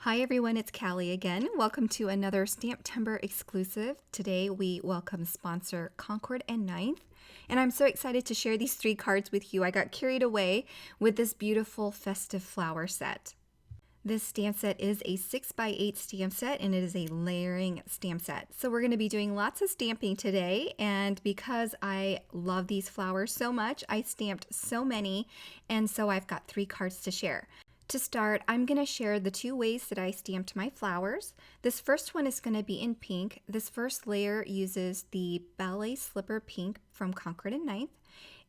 Hi everyone, it's Caly again. Welcome to another STAMPtember exclusive. Today we welcome sponsor Concord 9th, and I'm so excited to share these 3 cards with you. I got carried away with this beautiful festive flower set. This stamp set is a 6x8 stamp set, and it is a layering stamp set. So we're going to be doing lots of stamping today, and because I love these flowers so much, I stamped so many, and so I've got 3 cards to share. To start, I'm going to share the 2 ways that I stamped my flowers. This first one is going to be in pink. This first layer uses the Ballet Slipper Pink from Concord 9th.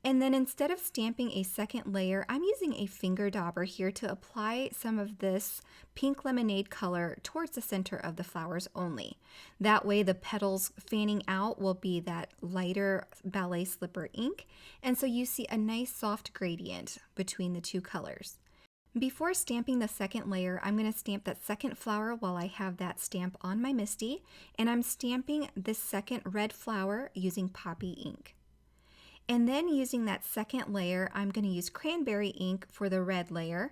And then instead of stamping a second layer, I'm using a finger dauber here to apply some of this pink lemonade color towards the center of the flowers only. That way the petals fanning out will be that lighter Ballet Slipper ink. And so you see a nice soft gradient between the 2 colors. Before stamping the second layer, I'm going to stamp that second flower while I have that stamp on my MISTI, and I'm stamping this second red flower using poppy ink. And then using that second layer, I'm going to use cranberry ink for the red layer.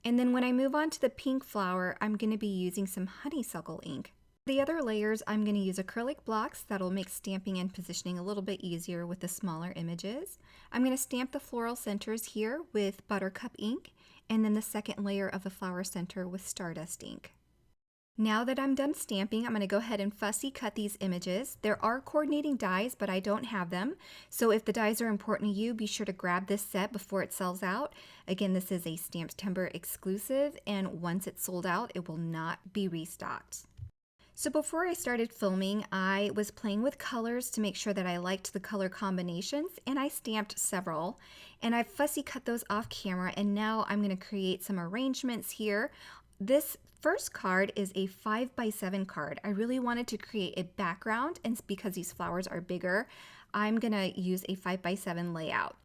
And then when I move on to the pink flower, I'm going to be using some honeysuckle ink. The other layers, I'm going to use acrylic blocks that'll make stamping and positioning a little bit easier with the smaller images. I'm going to stamp the floral centers here with buttercup ink, and then the second layer of the flower center with stardust ink. Now that I'm done stamping, I'm going to go ahead and fussy cut these images. There are coordinating dies, but I don't have them. So if the dies are important to you, be sure to grab this set before it sells out. Again, this is a STAMPtember exclusive, and once it's sold out, it will not be restocked. So before I started filming, I was playing with colors to make sure that I liked the color combinations, and I stamped several, and I fussy cut those off camera, and now I'm going to create some arrangements here. This first card is a 5x7 card. I really wanted to create a background, and because these flowers are bigger, I'm going to use a 5x7 layout.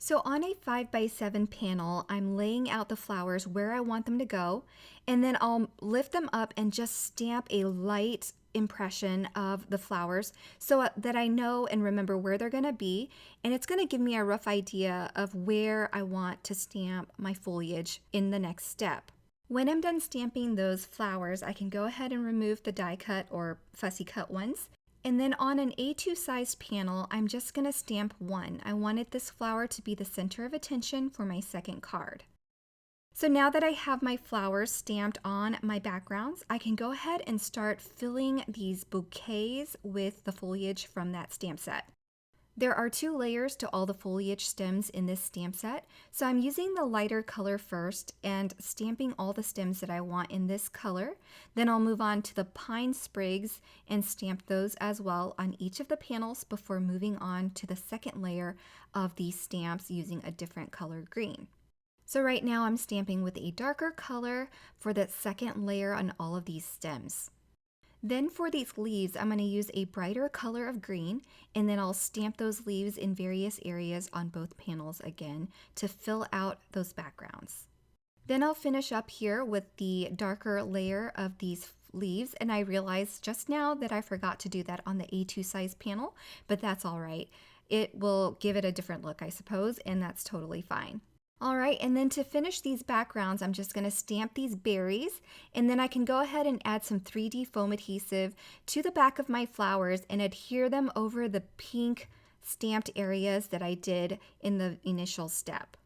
So on a 5x7 panel, I'm laying out the flowers where I want them to go, and then I'll lift them up and just stamp a light impression of the flowers so that I know and remember where they're going to be, and it's going to give me a rough idea of where I want to stamp my foliage in the next step. When I'm done stamping those flowers, I can go ahead and remove the die cut or fussy cut ones. And then on an A2 sized panel, I'm just going to stamp 1. I wanted this flower to be the center of attention for my second card. So now that I have my flowers stamped on my backgrounds, I can go ahead and start filling these bouquets with the foliage from that stamp set. There are 2 layers to all the foliage stems in this stamp set, so I'm using the lighter color first and stamping all the stems that I want in this color. Then I'll move on to the pine sprigs and stamp those as well on each of the panels before moving on to the second layer of these stamps using a different color green. So right now I'm stamping with a darker color for that second layer on all of these stems. Then for these leaves, I'm going to use a brighter color of green, and then I'll stamp those leaves in various areas on both panels again to fill out those backgrounds. Then I'll finish up here with the darker layer of these leaves, and I realized just now that I forgot to do that on the A2 size panel, but that's all right. It will give it a different look, I suppose, and that's totally fine. All right, and then to finish these backgrounds, I'm just going to stamp these berries, and then I can go ahead and add some 3D foam adhesive to the back of my flowers and adhere them over the pink stamped areas that I did in the initial step.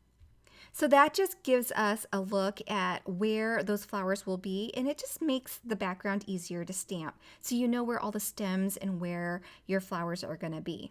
So that just gives us a look at where those flowers will be, and it just makes the background easier to stamp, so you know where all the stems and where your flowers are going to be.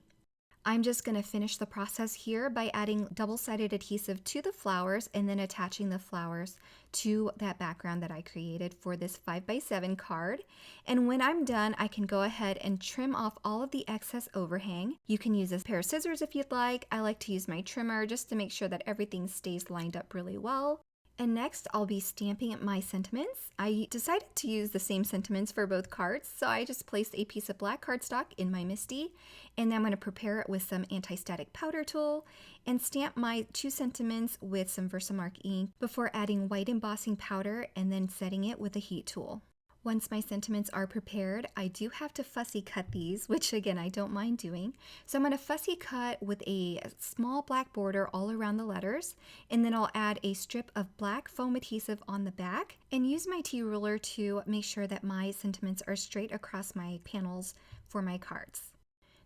I'm just going to finish the process here by adding double-sided adhesive to the flowers and then attaching the flowers to that background that I created for this 5x7 card. And when I'm done, I can go ahead and trim off all of the excess overhang. You can use a pair of scissors if you'd like. I like to use my trimmer just to make sure that everything stays lined up really well. And next, I'll be stamping my sentiments. I decided to use the same sentiments for both cards, so I just placed a piece of black cardstock in my MISTI, and then I'm going to prepare it with some anti-static powder tool and stamp my 2 sentiments with some Versamark ink before adding white embossing powder and then setting it with a heat tool. Once my sentiments are prepared, I do have to fussy cut these, which again, I don't mind doing. So I'm going to fussy cut with a small black border all around the letters, and then I'll add a strip of black foam adhesive on the back and use my T-ruler to make sure that my sentiments are straight across my panels for my cards.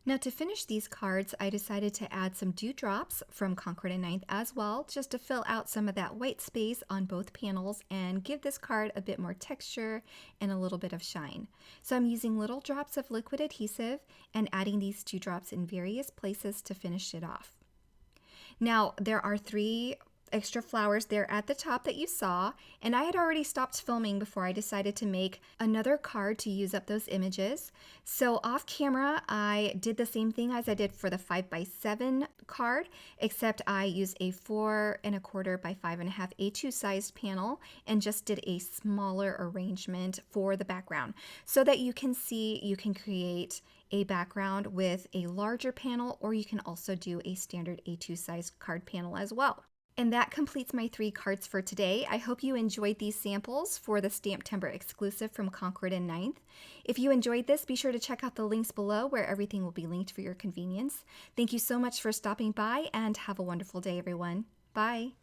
Now to finish these cards, I decided to add some dewdrops from Concord 9th as well, just to fill out some of that white space on both panels and give this card a bit more texture and a little bit of shine. So I'm using little drops of liquid adhesive and adding these dewdrops in various places to finish it off. Now there are 3 extra flowers there at the top that you saw, and I had already stopped filming before I decided to make another card to use up those images. So off camera I did the same thing as I did for the 5x7 card, except I used a 4 1/4 by 5.5 A2 sized panel and just did a smaller arrangement for the background so that you can see you can create a background with a larger panel, or you can also do a standard A2 sized card panel as well. And that completes my 3 cards for today. I hope you enjoyed these samples for the STAMPtember exclusive from Concord and 9th. If you enjoyed this, be sure to check out the links below where everything will be linked for your convenience. Thank you so much for stopping by and have a wonderful day, everyone. Bye.